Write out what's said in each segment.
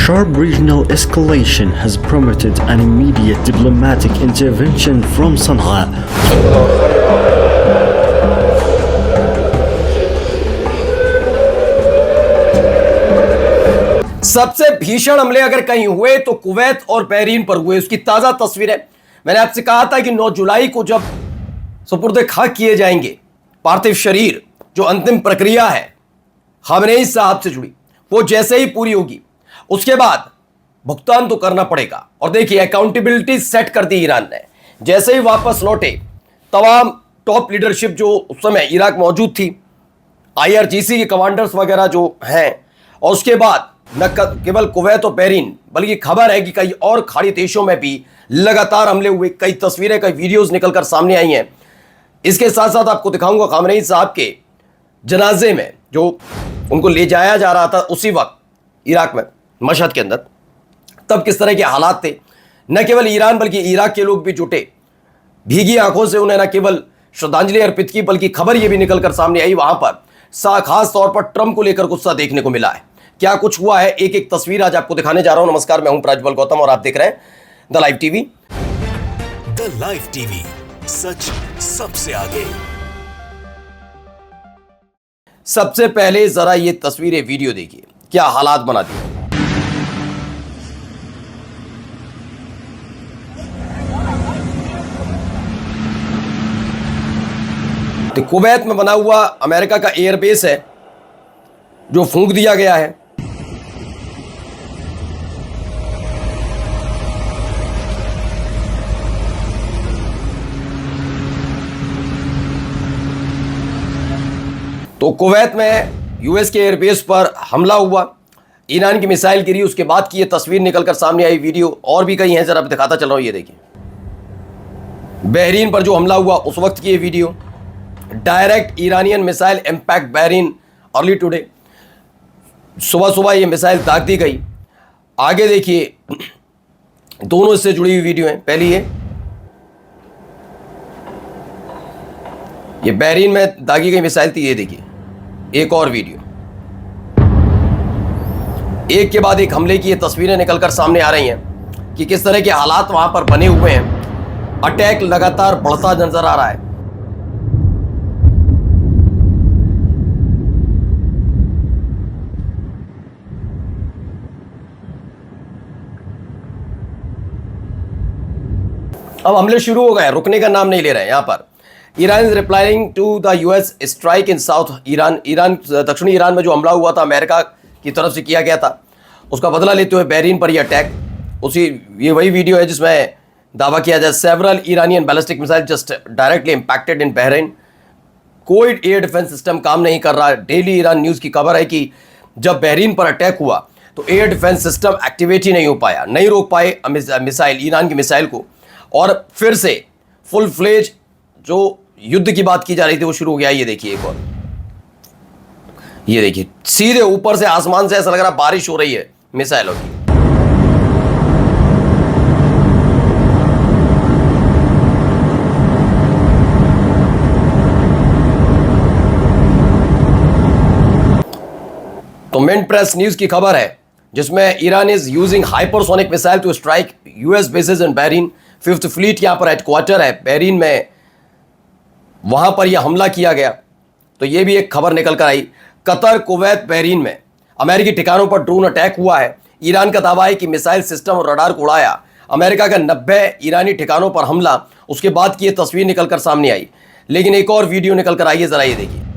sharp regional escalation has prompted an immediate diplomatic intervention from Sana'a. सबसे भीषण हमले अगर कहीं हुए तो कुवैत और बहरीन पर हुए। उसकी ताजा तस्वीरें मैंने आपसे कहा था कि 9 जुलाई को जब सुपुर्द खाक किए जाएंगे पार्थिव शरीर, जो अंतिम प्रक्रिया है खामेनेई साहब से जुड़ी, वो जैसे ही पूरी होगी उसके बाद भुगतान तो करना पड़ेगा। और देखिए अकाउंटेबिलिटी सेट कर दी ईरान ने। जैसे ही वापस लौटे तमाम टॉप लीडरशिप जो उस समय इराक मौजूद थी, IRGC के कमांडर्स वगैरह जो हैं, और उसके बाद न केवल कुवैत और बहरीन बल्कि खबर है कि कई और खाड़ी देशों में भी लगातार हमले हुए। कई तस्वीरें, कई वीडियोस निकलकर सामने आई हैं। इसके साथ साथ आपको दिखाऊंगा खामेनेई साहब के जनाजे में जो उनको ले जाया जा रहा था उसी वक्त इराक में मशहद के अंदर, तब किस तरह के हालात थे। न केवल ईरान बल्कि इराक के लोग भी जुटे, भीगी आंखों से उन्हें न केवल श्रद्धांजलि अर्पित की बल्कि खबर यह भी निकलकर सामने आई वहां पर खास तौर पर ट्रंप को लेकर गुस्सा देखने को मिला है। क्या कुछ हुआ है, एक एक तस्वीर आज आपको दिखाने जा रहा हूं। नमस्कार, मैं हूं प्रज्वल गौतम और आप देख रहे हैं the live TV. The live TV, सच सबसे आगे। सबसे पहले जरा ये तस्वीरें, वीडियो देखिए, क्या हालात बना दिए। तो कुवैत में बना हुआ अमेरिका का एयरबेस है जो फूंक दिया गया है। तो कुवैत में यूएस के एयरबेस पर हमला हुआ, ईरान की मिसाइल गिरी, उसके बाद की ये तस्वीर निकलकर सामने आई। वीडियो और भी कई हैं, जरा दिखाता चल रहा हूं। ये देखिए बहरीन पर जो हमला हुआ उस वक्त की ये video. Direct Iranian missile impact Bahrain early today. सुबह सुबह ये मिसाइल दाग दी गई। आगे देखिए दोनों इससे जुड़ी हुई वीडियो हैं। पहली ये बहरीन में दागी गई मिसाइल थी। ये देखिए एक और वीडियो, एक के बाद एक हमले की ये तस्वीरें निकलकर सामने आ रही हैं कि किस तरह के हालात वहां पर बने हुए हैं। अटैक लगातार बढ़ता नजर आ रहा है। अब हमले शुरू हो गए, रुकने का नाम नहीं ले रहे हैं। यहां पर Iran is replying to the US strike in south Iran दक्षिणी ईरान में जो हमला हुआ था अमेरिका की तरफ से किया गया था, उसका बदला लेते हुए बहरीन पर यह अटैक। ये वही वीडियो है जिसमें दावा किया जाए several Iranian ballistic missile just directly impacted इन बहरीन। कोई एयर डिफेंस सिस्टम काम नहीं कर रहा। डेली ईरान न्यूज़ की खबर है कि जब बहरीन पर अटैक हुआ तो एयर डिफेंस सिस्टम एक्टिवेट ही नहीं हो पाया, नहीं रोक पाए मिसाइल, ईरान की मिसाइल को। और फिर से फुल फ्लेज जो युद्ध की बात की जा रही थी वो शुरू हो गया। ये देखिए एक और, ये देखिए सीधे ऊपर से आसमान से ऐसा लग रहा बारिश हो रही है मिसाइलों की। तो मिंट प्रेस न्यूज की खबर है जिसमें Iran is using hypersonic missile to strike US bases in Bahrain. 5th fleet यहां पर हेडक्वार्टर है बहरीन में, वहां पर यह हमला किया गया। तो यह भी एक खबर निकल कर आई। कतर, कुवैत, बहरीन में अमेरिकी ठिकानों पर ड्रोन अटैक हुआ है। ईरान का दावा है कि मिसाइल सिस्टम और रडार को उड़ाया। अमेरिका का 90 ईरानी ठिकानों पर हमला, उसके बाद की यह तस्वीर निकलकर सामने आई। लेकिन एक और वीडियो निकलकर आई है, जरा ये देखिए।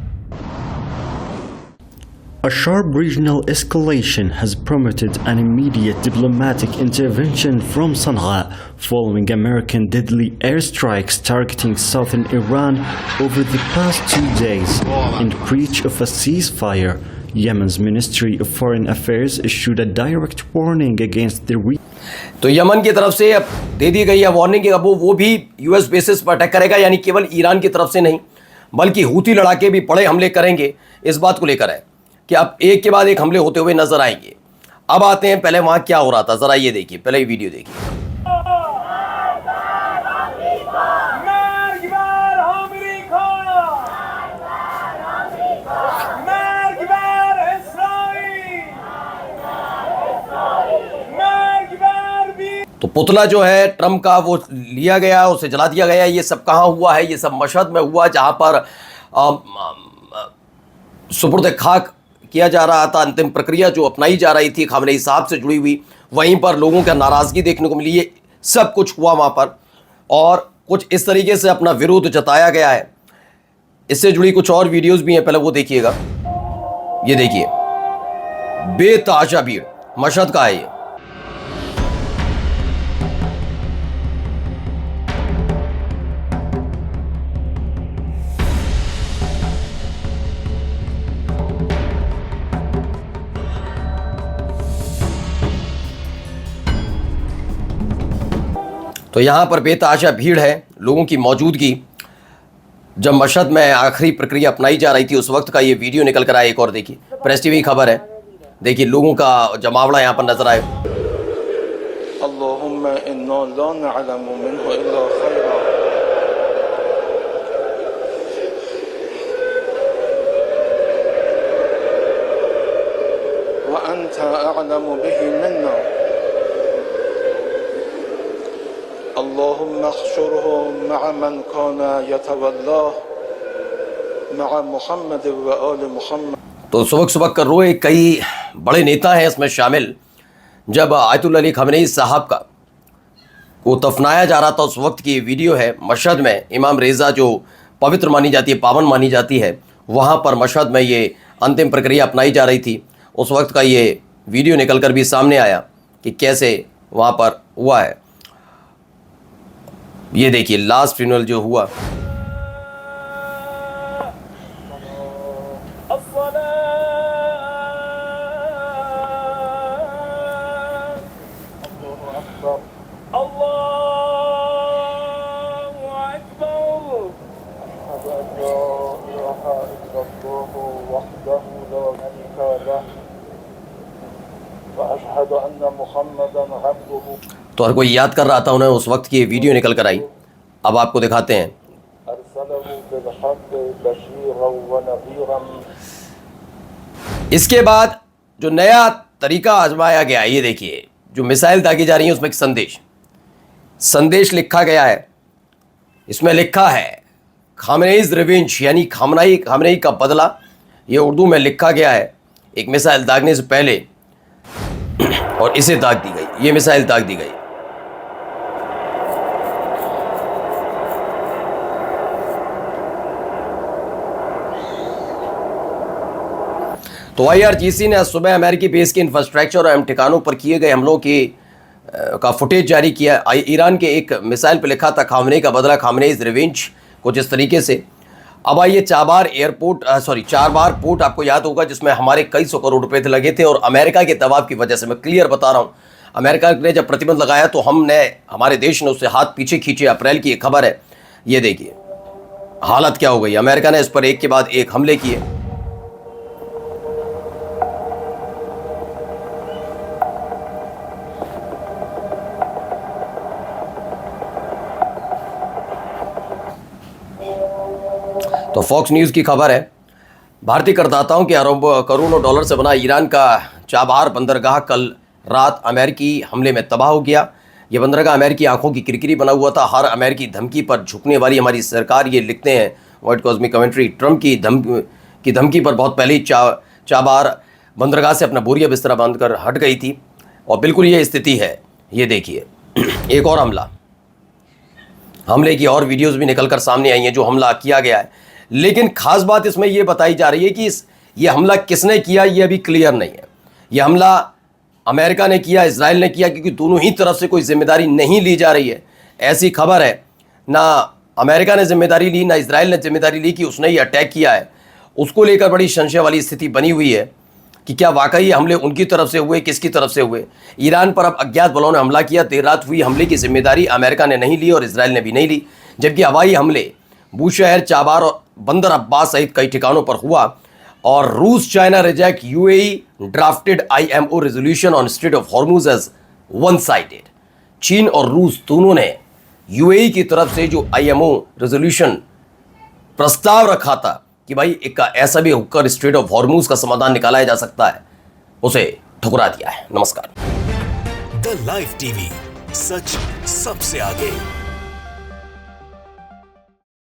A sharp regional escalation has prompted an immediate diplomatic intervention from Sana'a following American deadly airstrikes targeting southern Iran over the past 2 days. In breach of a ceasefire, Yemen's Ministry of Foreign Affairs issued a direct warning against the तो Yemen की तरफ से अब दे दी गई है warning कि अब वो भी US बेसिस पर अटैक करेगा, यानी केवल ईरान की तरफ से नहीं बल्कि हूती लड़ाके भी बड़े हमले करेंगे। इस बात को लेकर है कि अब एक के बाद एक हमले होते हुए नजर आएंगे। अब आते हैं पहले वहां क्या हो रहा था, जरा ये देखिए, पहले ये वीडियो देखिए। तो पुतला जो है ट्रम्प का वो लिया गया, उसे जला दिया गया। ये सब कहाँ हुआ है? ये सब मशहद में हुआ, जहाँ पर सुपुर्द खाक किया जा रहा था। अंतिम प्रक्रिया जो अपनाई जा रही थी खामनेई साहब से जुड़ी हुई, वहीं पर लोगों का नाराज़गी देखने को मिली। ये सब कुछ हुआ वहाँ पर और कुछ इस तरीके से अपना विरोध जताया गया है। इससे जुड़ी कुछ और वीडियोस भी हैं, पहले वो देखिएगा। ये देखिए, बेतहाशा भीड़ मशहद का है ये। तो यहाँ पर बेतहाशा भीड़ है, लोगों की मौजूदगी। जब मशहद में आखिरी प्रक्रिया अपनाई जा रही थी उस वक्त का ये वीडियो निकल कर आया। एक और देखिए, प्रेस टीवी की खबर है। देखिए लोगों का जमावड़ा यहाँ पर नजर आए। अल्लाहुम्मा इन्ना ला नअलमु मिन्हु इल्ला खैरा व अंता अअलमु बिही मिन्ना अल्लाहुम्मा अहशुरहु मअ मन काना यतवल्लाह मअ मुहम्मद व आल मुहम्मद। तो सुबह सुबह कर रोए कई बड़े नेता हैं इसमें शामिल। जब आयतुल्लाह अली खamenei साहब का को दफनाया जा रहा था उस वक्त की वीडियो है। मशहद में इमाम रेज़ा जो पवित्र मानी जाती है, पावन मानी जाती है, वहाँ पर मशहद में ये अंतिम प्रक्रिया अपनाई जा रही थी। उस वक्त का ये वीडियो निकल कर भी सामने आया कि कैसे वहाँ पर हुआ है। ये देखिए लास्ट फ्यूनरल जो हुआ। तो हर कोई याद कर रहा था उन्हें, उस वक्त की ये वीडियो निकल कर आई। अब आपको दिखाते हैं। इसके बाद जो नया तरीका आजमाया गया, ये देखिए जो मिसाइल दागी जा रही है उसमें एक संदेश लिखा गया है। इसमें लिखा है खामनेईज रिवेंज, यानी खामनेई का बदला। ये उर्दू में लिखा गया है एक मिसाइल दागने से पहले, और इसे दाग दी गई, ये मिसाइल दाग दी गई। तो IRGC ने सुबह अमेरिकी बेस के इंफ्रास्ट्रक्चर और अहम ठिकानों पर किए गए हमलों का फुटेज जारी किया। ईरान के एक मिसाइल पर लिखा था खामनेई का बदला, खामनेईज रिवेंज, कुछ इस तरीके से। अब आइए चार बार पोर्ट आपको याद होगा जिसमें हमारे कई सौ करोड़ रुपए लगे थे, और अमेरिका के दबाव की वजह से, मैं क्लियर बता रहा हूँ, अमेरिका ने जब प्रतिबंध लगाया तो हमारे देश ने उससे हाथ पीछे खींचे। अप्रैल की एक खबर है, ये देखिए हालत क्या हो गई। अमेरिका ने इस पर एक के बाद एक हमले किए। तो फॉक्स न्यूज़ की खबर है, भारतीय करदाताओं के अरबों करोड़ों डॉलर से बना ईरान का चाबहार बंदरगाह कल रात अमेरिकी हमले में तबाह हो गया। ये बंदरगाह अमेरिकी आंखों की किरकिरी बना हुआ था। हर अमेरिकी धमकी पर झुकने वाली हमारी सरकार, ये लिखते हैं व्हाइट कॉस्मिक कमेंट्री। ट्रंप की धमकी पर बहुत पहले ही चाबहार बंदरगाह से अपना बोरिया बिस्तरा बांध कर हट गई थी, और बिल्कुल ये स्थिति है। ये देखिए एक और हमले की और वीडियोज़ भी निकल कर सामने आई हैं जो हमला किया गया है। लेकिन खास बात इसमें यह बताई जा रही है कि ये हमला किसने किया, ये अभी क्लियर नहीं है। यह हमला अमेरिका ने किया, इजराइल ने किया, क्योंकि दोनों ही तरफ से कोई जिम्मेदारी नहीं ली जा रही है। ऐसी खबर है, ना अमेरिका ने जिम्मेदारी ली, ना इजराइल ने जिम्मेदारी ली कि उसने ये अटैक किया है। उसको लेकर बड़ी संशय वाली स्थिति बनी हुई है कि क्या वाकई हमले उनकी तरफ से हुए, किसकी तरफ से हुए। ईरान पर अब अज्ञात बलों ने हमला किया। देर रात हुई हमले की जिम्मेदारी अमेरिका ने नहीं ली और इजराइल ने भी नहीं ली, जबकि हवाई हमले बूशहर, चाबार और बंदर अब्बास सहित कई ठिकानों पर हुआ। और रूस China reject UAE drafted IMO resolution on Strait of Hormuz as one sided. चीन और रूस दोनों ने UAE की तरफ से जो IMO रेजोल्यूशन प्रस्ताव रखा था कि भाई एक ऐसा भी होकर स्ट्रेट ऑफ हॉर्मुज का समाधान निकाला जा सकता है, उसे ठुकरा दिया है। नमस्कार। द लाइव टीवी सच सबसे आगे।